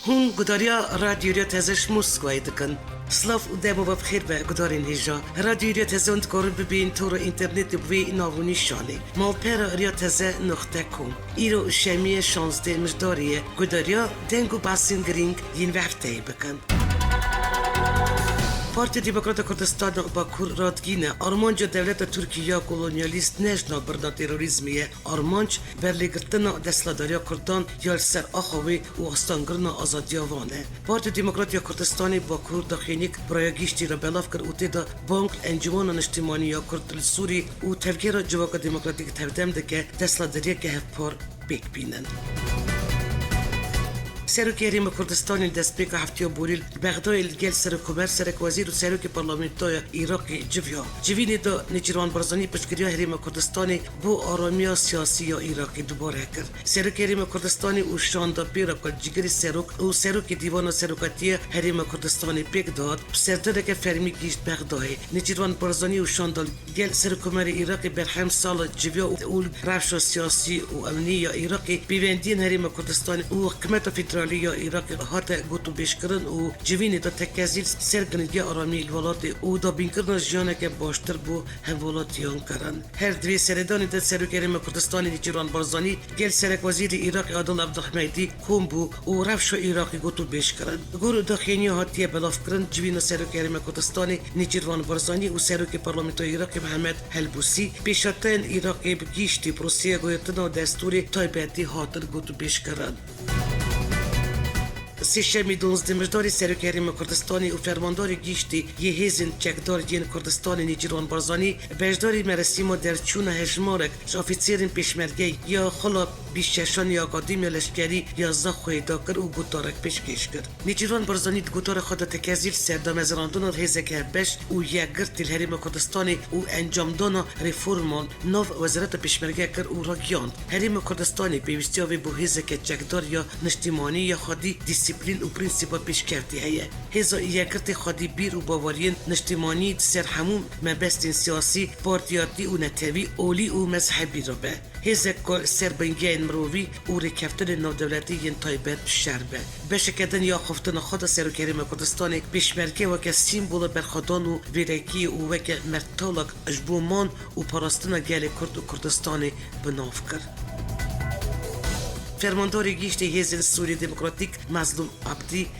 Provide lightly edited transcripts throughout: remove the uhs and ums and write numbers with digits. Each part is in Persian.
هون گداریا رادیویا تزش موسکوای دکن سلاف و دمو بخیر به گدارین هیجا رادیویا تزند کار ببین تو رو اینترنت بوی ناونی شانه مالپر ریا تزه نقطه کم ایرو شمی 16 مجداریه گداریا دنگو باسین گرینگ ین وقتی بکن Parti Demokrata Kurdistan Bakur Radgine Armanca devleta Türkiye kolonyalist nejna birna terorizmiye Armanc berligirtina destladariya Kurdan yal ser axavi û astangirina azadiya vane. Parti Demokratiya Kurdistanê Bakur daxînik biraya gîştî re belav kir û tê de Bank Encûmena Niştimaniya Kurd li Sûrî û tevgera Civaka Demokratîk tevdem dike destladariyeke hevpar pêk bînin. سروکیریم کردستانی دست پیک هفته بوریل بغداد الگل سرکوبر سرک وزیر و سروک پارلمانتای عراقی جوینی دا نیچروان برزانی پشکریا هریم کردستانی بو آرامیا سیاسی یا عراقی دوباره کرد سروکیریم کردستانی او شاندا پیرا کل جگری سروک او سروک دیوان سروکاتی هریم کردستانی پیک داد سردر که فرمی گیشت بغداد نیچروان برزانی او شاندا گل سرکومر عراقی برهم سال جویا او رفش سیاسی و امنی یا عراقی بیوندین هریم کردستانی او حکومت فدرالی عراق هات گوتو بیشکرن و جوینی دا تکازیل سرگنگی آرامی الولات او دا بینکرن جیانه که باشتر بو هم ولاتیان کرن هر دوی سردانی دا سروکریم کردستانی نیچروان برزانی گل سرک وزیر عراق عادل عبدالحمیدی کوم بو و رفش عراقی گوتو بیشکرن گورو داخینی هاتیه بلاف کرن جوین سروکریم کردستانی نیچروان برزانی و سروک پارلمانتای عراق محمد هلبوسی پیشتن عراقی بگیشتی پروسیه گویتنا دستوری تایبتی هاتر گوتو بیشکرن سیشمی 12 مجداری سروکریم کردستانی و فرمانداری گیشتی یه هیزن چکدار دین کردستانی نیچروان برزانی بجداری مرسیمو در چون هجمارک افیسرین پیشمرگی یا خلا بیششان یا اکادمی لشکری یا زخوی داکر و گوتارک پیشکش کرد نیچروان برزانی گوتار خود تکازیل سردام از راندون هیزک بش و یگر تل هریم کردستانی و انجام دانا ریفورمان نو وزارت پیشمرگی کرد و راگیاند هریم کردستانی پیوستیاوی بو هیزک چکدار یا نشتیمانی یا خودی دیسیپلین و پرینسیپا پیشکردی هیه هزا یکرت خودی بیر و باورین نشتیمانی سر هموم مبستین سیاسی پارتیاتی و نتوی اولی و مذهبی رو به هزا کار سربنگی مروی و رکفتن نودولتی ین تایبت شربه بشکدن یا خفتن خود سروکریم کردستانی پیشمرگی وکه سیمبول برخدان و ویرکی و وکه مرتالک اجبومان و پاراستن گل کرد و کردستانی بناف کرد فرمانداری گیشتی هیزن سوری دموکراتیک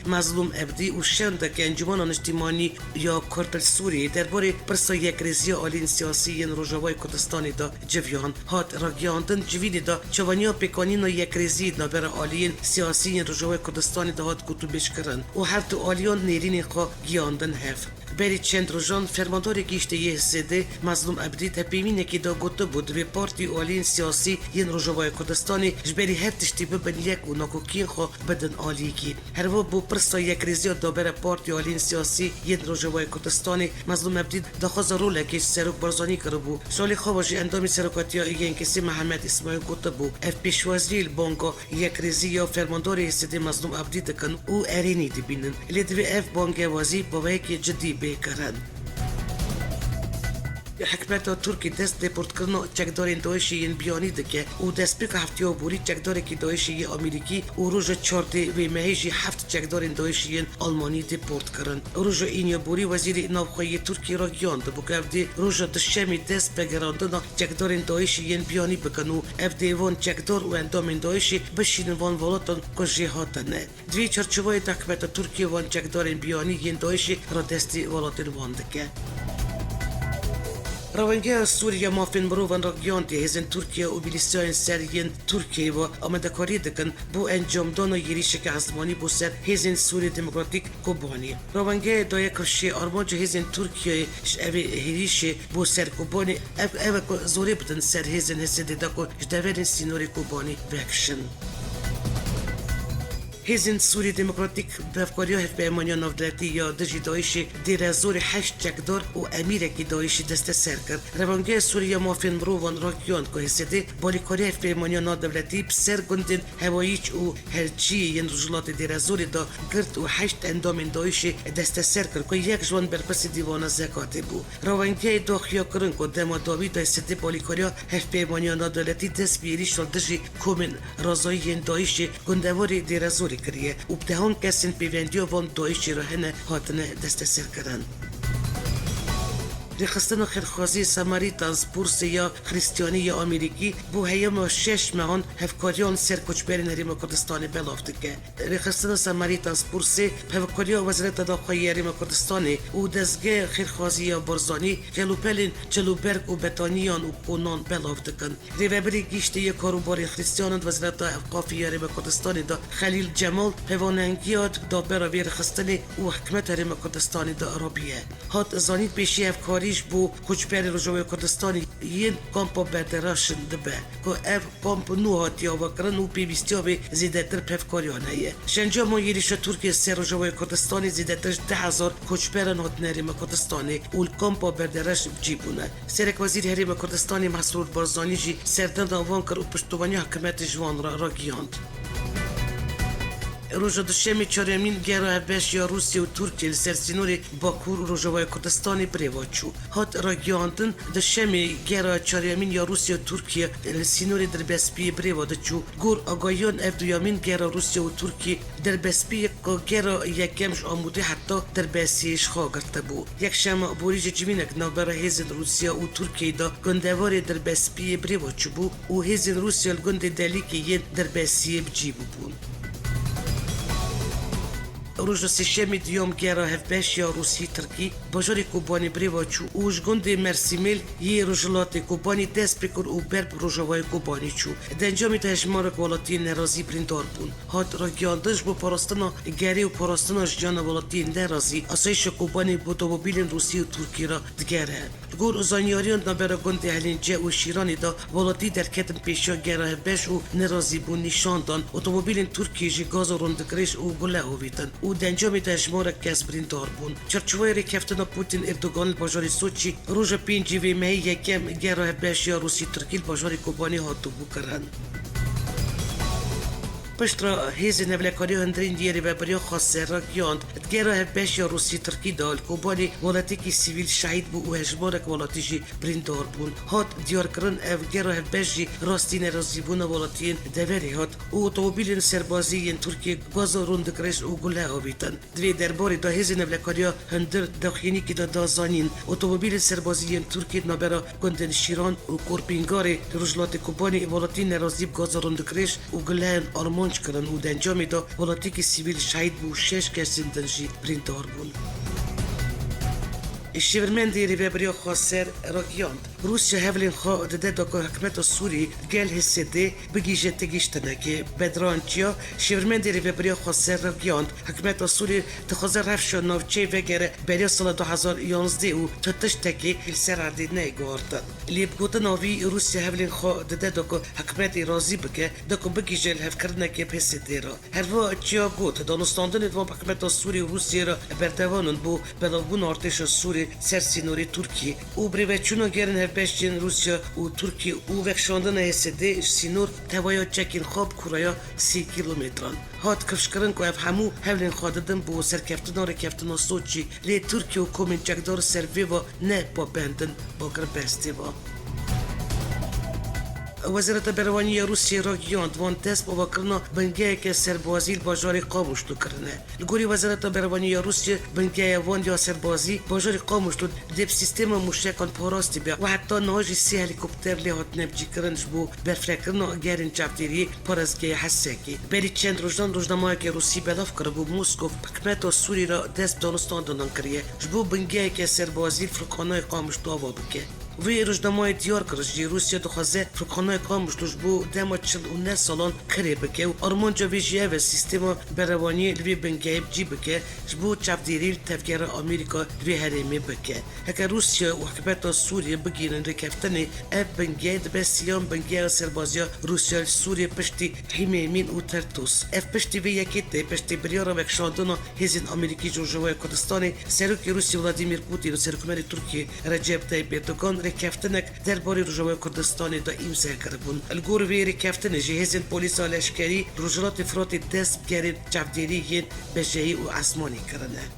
مظلوم ابدی و شند که انجمن نشتیمانی یا کرد سوری درباره پرسا یک ریزی آلین سیاسی ین روجاوای کردستانی دا جویان هات راگیاندن جوینی دا چوانیا پیکانین و یک ریزی نابر آلین سیاسی ین روجاوای کردستانی دا هات گوتو بیش کرن و هر تو آلیان نیرین خوا گیاندن هف بری چند روزان فرمانداری گیشتی یه زده مظلوم ابدی تپیمینه که دا گوتو بود به پارتی آلین سیاسی ین روجاوای کردستانی جبری هر تشتی ببن یک و ناکوکین خو بدن آلیگی هر و بو پرسا یک ریزی دابر پارتی آلین سیاسی ین روجاوای کردستانی مظلوم ابدی دخواز روله که سروک برزانی کرده بو سالی خوابجی اندامی سروکاتی ها این کسی محمد اسماعیل گوته بو اف پیشوازی البانگا یک ریزی یا فرمانداری سیده مظلوم ابدی دکن او ارینی دی بینن لیدوی اف بانگا وازی باوی که جدی بیکرن حکمت ترکی دست دیپورت کردن چکدار داعشی بیانی دکه و دست پیک هفته بوری چکدار کی داعشی آمریکی و روز 14 و مهیجی هفت چکدار داعشی آلمانی دیپورت کردن روز این بوری وزیر نوخوی ترکی را گیاند بو که روز دشمی دست بگراندن چکدار داعشی بیانی بکنو اف دیوان چکدار و اندام داعشی بشین وان ولاتن کجهاتنه دوی چرچوبای حکمت ترکی وان چکدار بیانی داعشی را دستی ولاتن وان دکه روانگی سوریه مافین بروان راگیانتی هزن ترکیه و بیلیسیان سرین ترکیه و آمدکاری دکن بو انجام دان و یریشک عزمانی بو سر هزن سوری دموکراتیک کوبانی روانگی دای کشی آرمانج هزن ترکیه اوی هریش بو سر کوبانی اوه زوری بدن سر هزن هزن دکو جدورین سینوری کوبانی وکشن هزن سوری دموکراتیک بافکاری هف پیمانی نودلتی یا دژی داعشی دیر زور 8 چکدار و امیر کی داعشی دست سر کرد روانگی سوریه مافین بروان راکیان که هسته بالیکاری هف پیمانی نودلتی بسر گندن هواییچ و هرچی ین رجلات دیر زور دا گرد و 8 اندام داعشی دست سر کرد که یک جوان برپس دیوان زکات بو روانگی داخیا کرن که دما داوید هسته بالیکاری هف پیمانی نودلتی دست بیری شل دژی کومن رضایی داعشی گندواری دیر زور زوری کریه و بدهان کسین پیوندیو وان دایشی را هنه هاتنه دست سر کرن. رخصتن خیرخوازی ساماریتانز بورس یا خریستیانی یا آمریکی بو هیام 6 ماهان هفکاریان سر کچبرین هریم کردستانی بلافته که رخصتن ساماریتانز بورس هفکاریا وزارت داخلی هریم کردستانی و دزگه خیرخوازی یا برزانی جلوپلین جلوبرگ و بتانیان و کنان بلافته کن. ریوبری گیشته یک کاروباری خریستیان وزارت اوقافی هریم کردستانی دا خلیل جمال هواننگیات دا برای رخصتن و حکمت هریم کردستانی دا عربیه. هات زانید پیشی هفکاری بو کچبر روجوی کردستانی یین کامپو بدراشن دبه که اف کامپو نو هاتیا و کرن و پیوستیا به زیده تر پفکاریانه شنجا ما یریش ترکیه سر روجوی کردستانی زیده تر 10,000 کچبرن هات نریم کردستانی و کامپو بدراش بجیبونه سرک وزیر هریم کردستانی مسرور بارزانی جی سردن آوان کر و پشتوانی حکمت جوان را گیاند. روز دوشنبه چهارمین گرا هفبش یا روسیه و ترکیه سرسینوری باکو روجوای کردستانی پریواچو هات را گیاندن دوشنبه گرا چهارمین یا روسیه و ترکیه سینوری در بسپی پریوادچو گور آگایان اف دویامین گرا روسیه و ترکیه در بسپی گرا یکمش آموده حتی در بسیش خاگرته بو یک شما بوریج جمینک نوبر هیزن روسیه و ترکیه دا گندواری در بسپی پریواچو بو و هیزن روسیه گند دلیکی در بسیه بجیبو بون. روز سشمی دیوم گرا هفبش یا روسی ترکی بجاری کوبانی بریواچو اوش گنده مرسیمیل یه روزلات کوبانی دست بکر او برب روزوای کوبانی چو دنجامی تهشمارک ولاتی نرازی بریندار بون هات را گیاندش با پاراستنا گری و پاراستنا جان ولاتی نرازی اسایش کوبانی با اتومبیل روسی و ترکی را دگره گور زانیاریان نبرا گنده هلینجه و شیرانی دا ولاتی در کتن پیشا گرا هفبش و نرازی بون نشاندان اتومبیل ترکی جی گاز روندگریش و گله هویتن و دنجامی تشمارک کس بریندار بون چرچوای رکفتنا پوتین اردوگان بازاری سوچی روز 5 می یکم گرا هفبش یا روسی ترکی بازاری کوبانی هاتو بکرن. پشترا هیزی نولکاری هندرین دیری و بریا خاصه را گیاند گرا هفبش یا روسی ترکی دال کوبانی ولاتی که سیویل شهید بو و هجمارک ولاتی جی بریندار بون هات دیار کرن اف گرا هفبش جی راستی نرازی بون ولاتین دوری هات و اتومبیل سربازی ترکی گاز روندگریش و گله آبیتن دوی درباری دا هیزی نولکاری هندر داخینی که دا دازانین اتومبیل سربازی ترکی نبرا گندن شیران و کورپینگاری روجلات کوبانی ولاتی نرازی گاز روندگریش و گله آرمان کردن و دنجامی دا ولاتی که سیویل شهید بو 6 کسین دنجی بریندار بون. الشيفرمندي ريبابريو خاسر راكياند روسيا هفلين خا دده داكو حكمت السوري قال هسدي بقي جتگيش تنكي بدرانتيا شيفرمندي ريبابريو خاسر راكياند حكمت السوري تخزر رفشو نوچي وگره بريو سال 2011 و تتشتكي السر عدي نيگورد اللي بقوت نوي روسيا هفلين خا دده داكو حكمت رازي بك داكو بقي جل هفكرنكي بهسدي را هروا تشيا قوت دانستاندن دو حكمت السوري روسيا بردوانن بو بلاغون ارتش السوري سرسینوری ترکیه او بریوچونو گرن هفبشتین روسیا و ترکیه او وکشاندن هسته سینور تویا چکین خواب کورایا 30 کیلومتران هات کفشکرن که اف همو هفلین خاددن بو سرکفتنا رکفتنا سوچی لی ترکیه و کومین چکدار سروی و نه با بندن با گربستی و وزارت بروانی روسیه را گیاند وان دست با کرنا بنگه که سربازی باجاری قاموشتو کرنه لگوری وزارت بروانی روسیه بنگه وان یا سربازی باجاری قاموشتو دب سیستم موشکان پاراستی بیا و حتی نهاجی 3 هلیکوپتر لیهات نبجی کرنش بو برفرکرنا گرین چاپتیری پارازگه حسکی بری چند روزنامه که روسی بلاف کرد بو موسکو حکمت سوری را دست دانستان دادن کریه جبو بنگه که سربازی فرقانای قاموشتو آوا بکه وی روزنامه دیار کرد که روسیه دخواسته فرقانای قاموشتوش بو دما 49 سالان کری بکه و آرمانجا ویژه و سیستم بروانی لوی بنگه بجی بکه جبو چاپدیری تفکر آمریکا لوی هرمی بکه هکه روسیه و حکمت سوریه بگیرن رکفتن اف بنگه دبستیان بنگه سربازیا روسیه سوریه پشتی حمیمین و ترتوس اف پشتی وی یکیته پشتی بریارا وکشاندنا هزین آمریکی جوجوای کردستانی سروک روسیه ولادیمیر پوتین و سرکمر ترکیه رجب طیب اردوغان رکفتنک درباره روجوای کردستانی دا امضا کردن الگور وی رکفتن جهاز پلیس لشکری روجلات فرات دست گرد چاپدیری بجایی و اسمانی کردن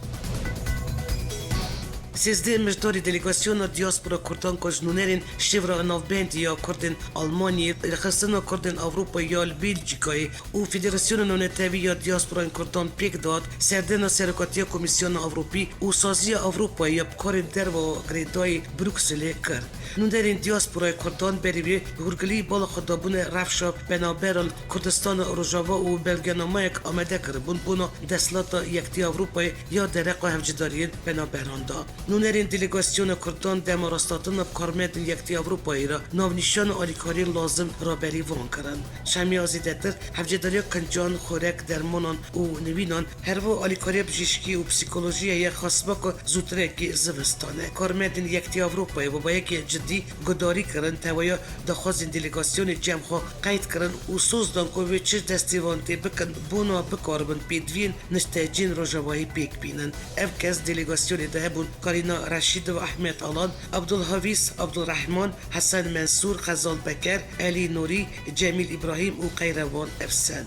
سیزده مجداری دلیگاسیون دیاسپورا کردان که جنونرین شیورا نوبندی یا کردن آلمانی رخصتنا کردن اروپا یا بلژیکای و فدراسیون نونتوی یا دیاسپورا کردان پیک داد سردن سرکاتی کمیسیون اروپی و سازی اروپا یا بکار در و گریدای بروکسل کرد. نونرین دیاسپورا کردان بریوی هرگلی بالا خدابون رفشا بنابران کردستان روجاوا و بلگنامایک آمده کربون بونا دستلات یکتی اروپا یا درق و هفجدارین بنابران دا. نونرین دلیگاسیون کردان دمارستاتن بکارمدن یکتی اروپایی را ناونیشان آلیکاری لازم را بری وان کرن. شمی آزیدتر هفجداریا کنجان خورک درمانان و نوینان هر و آلیکاری بجیشکی و پسیکولوژی یک خاصبا که زودره که زوستانه. کارمدن یکتی اروپایی و با یک جدی گداری کرن توایا دخوازن دلیگاسیون جمع قید کرن و سوز دان که چه دستیوانتی بکن بونا بکاربن پیدوین نشتاجین روجاوایی پیک بینن. افکس دلیگاسیون ده بون کارینا رشید و احمد آلان، عبدالحویس عبدالرحمن، حسن منصور، غزال بکر، علی نوری، جمیل ابراهیم و قیروان افسان.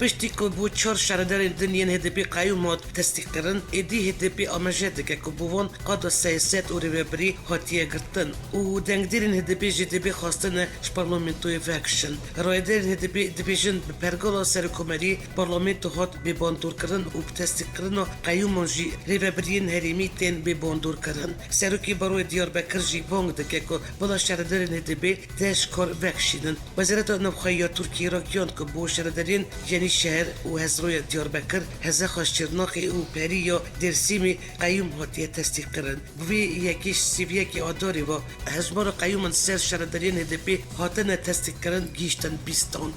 پشتی که بود 4 شهردار دنیان هدپی قیومات تصدیق کردن ادی هدپی آماجد که بوون قاد سیاست و ریبری هاتیه گرتن و دنگدیرین هدپی جدبی خواستن پارلمانتوی وکشن رایدرین هدپی دیویژن پرگولا سرکومری پارلمانتو هات به باندور کردن و تصدیق کردن قیومان جی ریبرین هریمی تن به باندور کردن سرکی بروی دیاربکر جی بانگ دکه که بالا شهردارین هدپی دش کار وکشیدن وزارت نبخوی ترکیه را گیاند که بو شهردارین شهر و هزروی دیاربکر هزه خاشترناقی و پری یا درسیمی قیوم هاتیه تصدیق کرن بوی یکیش سیویه که آداری و هزبار قیومن سر شهردارین هدپی هاتن تصدیق کرن گیشتن بیستان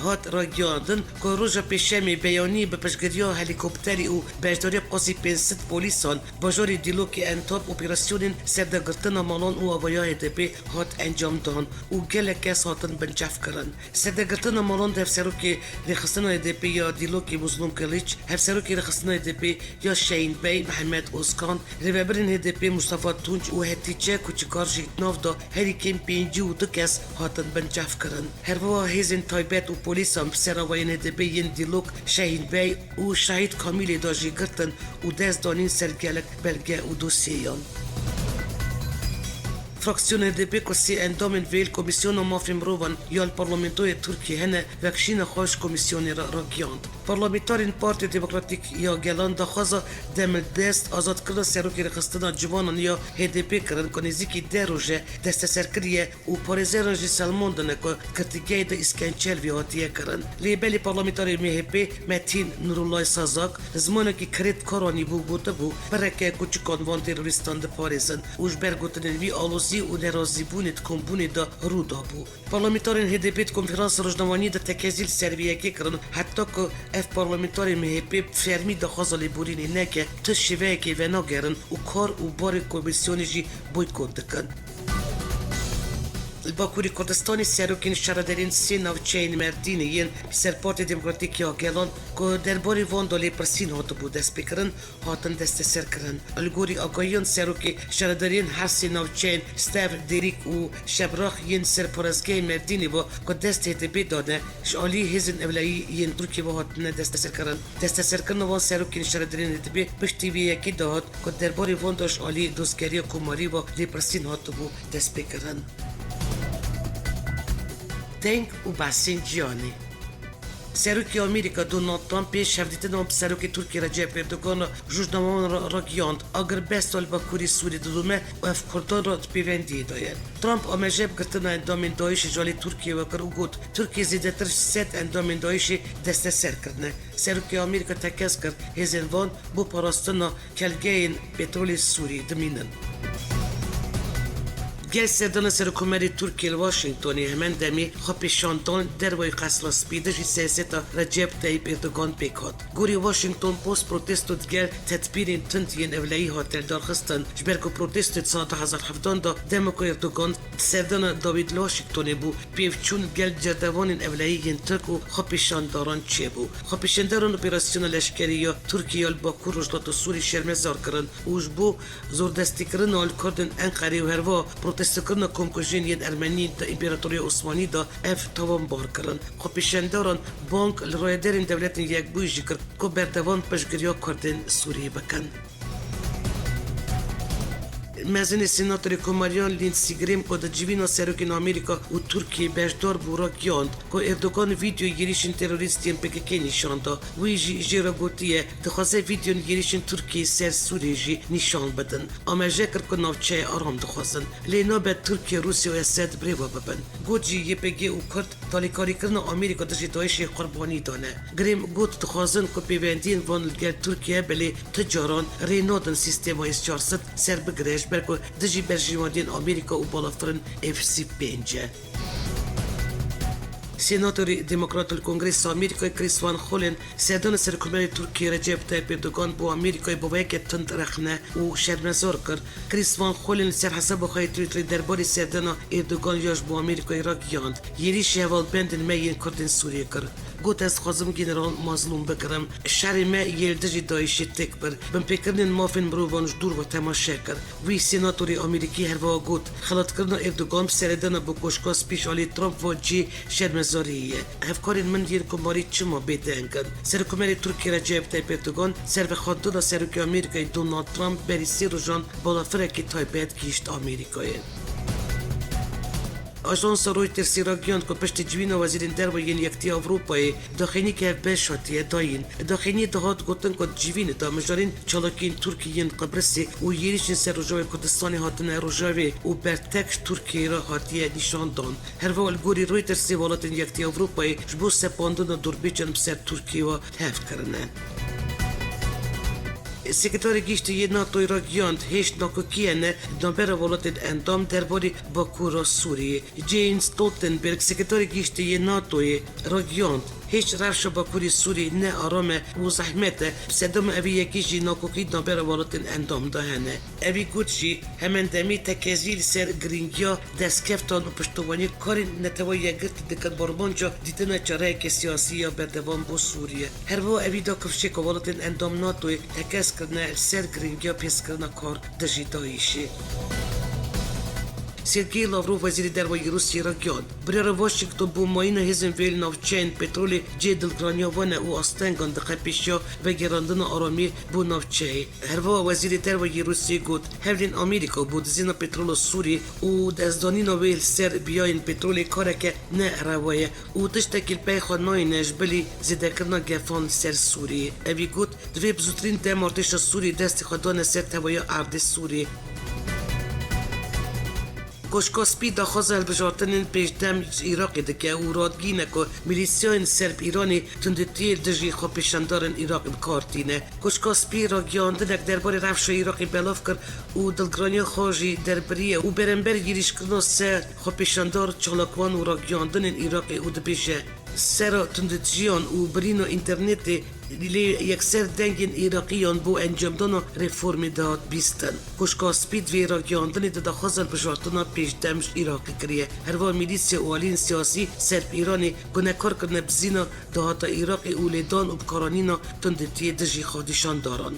هات را گیاندن که روژا پیشمی بیانی به پشگریا هلیکوپتری و بجداری قاسی 500 پولیسان باجاری دیلوکی انتاب اپراسیون سردگرتن مالان و آوایا هدپی هات انجام دان و گل کس هاتن بنجف کرن سردگرتن مالان ده هفسروکی رخصتن هدپی یا دیلوکی مظلوم کلیچ هفسروکی رخصتن هدپی یا شین بی محمد اوزکان ریوبرین هدپی مصطفی تونج و هتیچه کوچکار جیتناف دا هریکین 52 کس هاتن بنجف کرن هروا هیزن تایبت و پلیس هم سراوین هدپی ین دیلوک شهین بی و شهید کامیلی داجی گرتن و دست دانین سرگلک بلگه و دوسیان. فراکسیون هدپی کسی اندامن ویل کمیسیون مافیم روان یا الپارلمنتوی ترکیه هنه وکشین خوش کمیسیونی را گیاند. پارلمنتارین پارتی دموکراتیک یا گلان دخوازا دمل دست آزاد کرده سروکی رخصتنا جوانان یا هدپی کرن که نزیکی ده روژه دست سرکریه و پارزه رنجی سلمان دنه که کرتیگه ده اسکنچل ویاتیه کرن. لیبلی پارلمنتاری مهپی متین نورالله سازاک زمانه که کرد کارانی بوده بو برکه کچکان وان تروریستان ده پارزن وش برگوتنن وی آلوزی و نرازی بونید کمبونی دا رودا بو. پارلمنتارین هدپیت کنفرانس روزنامانی دا تکزیل سرویه کرن حتی که اف پارلمنتاری مهپی فرمی دا خازالی بورینی نکه تشویه که ونا گرن و کار و بار کمیسیونی جی بویکوت دکن. الباکوری کردستانی سروکین شهردارین سی نوچین مردینی ین سرپارت دموکراتیک یا گلان که درباری واندالی پرسین هاتو بود دست بکرن هاتن دست سر کرن. الگوری آگاهیان سروکی شهردارین هر سی نوچین ستاف دیریک و شبراخ ین سرپرزگی مردینی با که دست هدپی داده شالی هزین اولایی ین ترکی با هاتن دست سر کرن. دست سر کرن وان سروکین شهردارین هدپی پشتیوی یکی داد که درباری وانداش آلی دوستگری کماری با لیپرسین هاتو بود دست بکرن. دنگ و بحثین جیانی سروکی آمریکا دونالد ترامپ پیش هفدیتن هم سروکی ترکی رجب اردوگان روزنامه‌نامه را گیاند اگر بست الباکوری سوری دلومه و اف کردان را پیوندی داید. ترامپ آمجب گرتن اندامین دایش جالی ترکیه و کر اوگود ترکیه زیدتر 100 اندامین دایش دست سر کردنه. سروکی آمریکا تکس کرد هزین وان بو پاراستنا کلگین پترولی سوری دمینن. گل سردان سرکومری ترکیه واشنگتونی همان دمی خواهی شانتان دروی قصر سپیدشی سیاستا رجب طیب اردوگان پیکات. گوری واشنگتون پوست پروتستود گل تدبیرین تنتین اولایی هاتل دارخستن جبرگو پروتستود سال 2017 دا دموکو اردوگان سردان داوید واشنگتونی بو پیوچون گل جردوانین اولایی ین ترک و خواهی شانداران چه بو. خواهی شانداران اپراسیون لشکری یا ترکیه الباکور رجلات و سوری شرمزار کرن اوش بو زور دستی کرن آل کردن انقری و هروا تستکرنا کمکوژین ین ارمنی دا امپراتوری عثمانی دا اف توان بار کرن خو پیشنداران بانک لرایدرین دولت یک بوی جکر که بردوان پشگریا کردن سوریه بکن. مزن سناتوری کوماریان لیندسی گریم که در جوینا سروکین آمریکا و ترکیه بهشدار بورا گیاند که اردوگان ویدیو گیریشن تروریستین پکک نشان دا وی جیرا گوتیه دخواسته ویدیو گیریشن ترکیه سر سوریه جی نشان بدن اما جکر که نوچه آرام دخواستن لینا به ترکیه روسیه و اسد بریوا ببن گوت جی یپگی و کرد تالیکاری کرن آمریکا داشتی دایش قربانی دانه گریم گوت دخواستن که پیوندین وان لگر ترکیه بلی تجاران رینادن سیستم ایس 400 سر بگرش برکو دجی برجیمادین آمریکا و بالافرن FC5. سناتوری دموکرات الکنگرس آمریکای کریس وان خولن سردان سرکومر ترکیه رجب طیب اردوگان بو آمریکای با ویک تند رخنه و شرمزار کرد. کریس وان خولن سر حساب خواهی تویتری درباری سردان اردوگان یاش بو آمریکای را گیاند یری شهوال بندن میین کردن سوریه کرد. گوت از خوازم جنرال مظلوم بکرم شهر ما یلدجی دایشی تکبر بم پیکرنن مافین بروانش دور و تماشا کرد وی سناتوری آمریکی هر وا گوت خلط کردن اردوگان سردان با کشکاس پیش آلی ترامپ و جی شرمزاریه هفکارین من دیر کماری چما بیدنگن سرکومری ترکیه رجب طیب اردوگان سر به خاطر سرکی آمریکای دونالد ترامپ بری سی روزان بالا فرکی تایبت گیشت آمریکای آژانس رویترز را گیاند که پشت جوین وزیر درباره یکتی اروپایی داخلی که بشاتیه داین داخلی دهات گفتن که جوین دا مجارین چالاکین ترکیه قبرسی و یریشین سر رجوع کردستانی هاتن رجوعی و برتکش ترکیه را هاتیه نشان دان هر وال گوری رویترز ولات یکتی اروپایی جبو سپاندن دوربیجن بسر ترکیه و هفت کرنه سکرتاری گیشتی ناتوی را گیاند هیچ ناکوکیانه نابر ولات اندام درباره باکو را سوریه جین ستولتنبرگ سکرتاری گیشتی ناتوی را گیاند هیچ روش باکوری سوری نه آرامه و زحمته صدام اوی یکیشی ناکوکی نابر ولات اندام دهنه اوی گوچی همان دمی تکزیل سر گرینگیا دستکفتان و پشتوانی کاری نتوایی گرت دکت باربانجا دیتنه چاره که سیاسی یا بردوان با سوریه هر وا اوی دا کفشه که ولات اندام ناتوی تکز کرنه سر گرینگیا پیس کرنه کار دجی دایشی سرگئی لاوروف وزیر درباره روسیه را گیاند برای واشنگتن بو ماین هزم ویل ناوچین پترول جدل گرانیاوانه و آستنگان دقیق پیشیا و گراندن آرامی بو ناوچه هروا وزیر درباره روسیه گفت هفلین آمریکا بود زینا پترول سوری و دزدانین ویل سر بیاین پترول کاره که نه روایه و تشتکیل پیخوا ناینش بلی زیده کرنا گفان سر سوری اوی گفت دوی بزرگترین دم ارتش سوری دست خودان سر تویا ارد سوری کشکاسپی داخواست البجارتنین پیشدم عراقی دکه او رادگینه که میلیسیان سرب ایرانی تندتی دجی خواه پیشندارن عراق بکارتینه کشکاسپی را گیاندنک درباره رفش عراقی بلاف کرد و دلگرانی خواجی دربریه و برنبر گیریش کرنا سر خواه پیشندار چالاکوان و را گیاندنین عراقی او دبیشه سر تندتجیان و برینو اینترنتی لی یکسر دنگین عراقیان بو انجام دانا رفورمی داد بیستن کشکاسپید وی را گیاندن دا خواست بجارتنا پیش دمش عراقی کریه هروا میلیسی اوالین سیاسی سرب ایرانی گنکار کرنه بزینا دهاتا عراقی اولیدان و بکارانینا تندتی دجی خودشان داران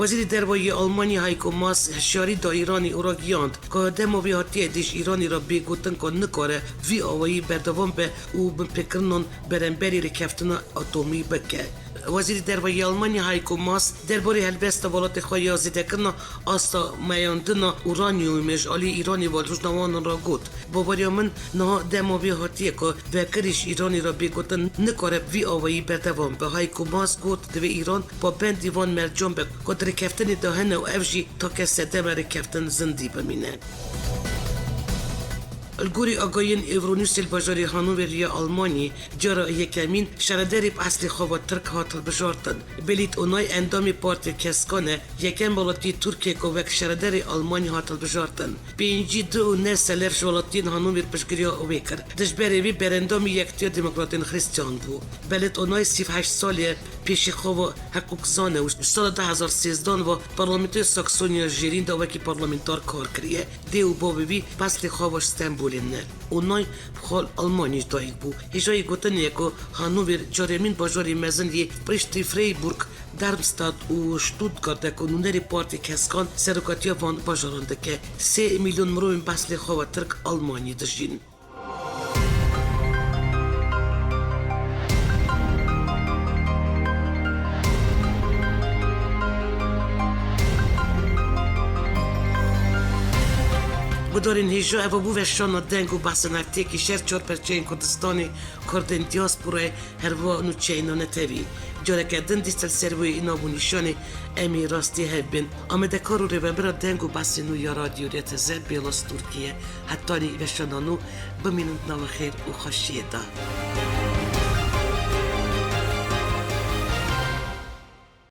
وزیر درباره آلمانی هایکو ماس هشیاری دا ایرانی او را گیاند که دمو وی هاتیه دیش ایرانی را بگوتن که نکاره وی آوایی بردوان به او بپکرنان برنبری رکفتن اتمی بکه وزیر درباره آلمانی هایکو ماس درباره هلبست ولات خواهی آزیده کرنا آستا میاندنا اورانیومش آلی ایرانی و روزنامه‌نویسان را گفت باوری من نه دمو وی هاتیه که وکرش ایرانی را بگوتن نکاره وی آوایی بردوان به هایکو ماس گفت دوی ایران با بند دیوان مرجان به که رکفتن دهنه و افجی تا که سدم رکفتن زندی بمینه الگوری آگاهین ایورونیوس الباجاری هانووری آلمانی جرا یکمین شردری اصلی خواه ترک هاتل بجارتن بلیت اونای اندامی پارتی کسکانه یکم بالاتی ترکیه که وک شردری آلمانی هاتل بجارتن پینجی دو نسلر جولاتین هانوور پشگریا اویکر دشبری وی برندامی یکتیا دموکراتین خریستیان بو بلیت اونای 38 سالیه پیشی خواه حقوق زانه و سال 2013 و پارلمانتوی ساکسونیا جیرین دا وکی پارلمانتار کار کریه دیو بابوی پسلی خواه استنبول گلین نه اونای بخال آلمانیش دایگ بو هیچای گوتنی که هانوور جارمین باجاری مزنی پرشتی فریبورگ درمستاد و شتوتگارت که نونری پارتی کسکان سرکاتیا وان باجارانده که 3 میلیون مروین بسلی خواه ترک آلمانی داشتین. بدارین هیجا او بو وشان دنگو بحث نفتی که شهر 4% کردستانی کردن دیاسپورای هر و نوچینو نتوی جاره کردن دیستل سروی اینا بو نشانی امی راستی هبین آمده کارو رو برا دنگو بحث نو یا رادیو ریت زد بیلاس ترکیه حتی وشانانو بمینند نو خیر و خوشیه دا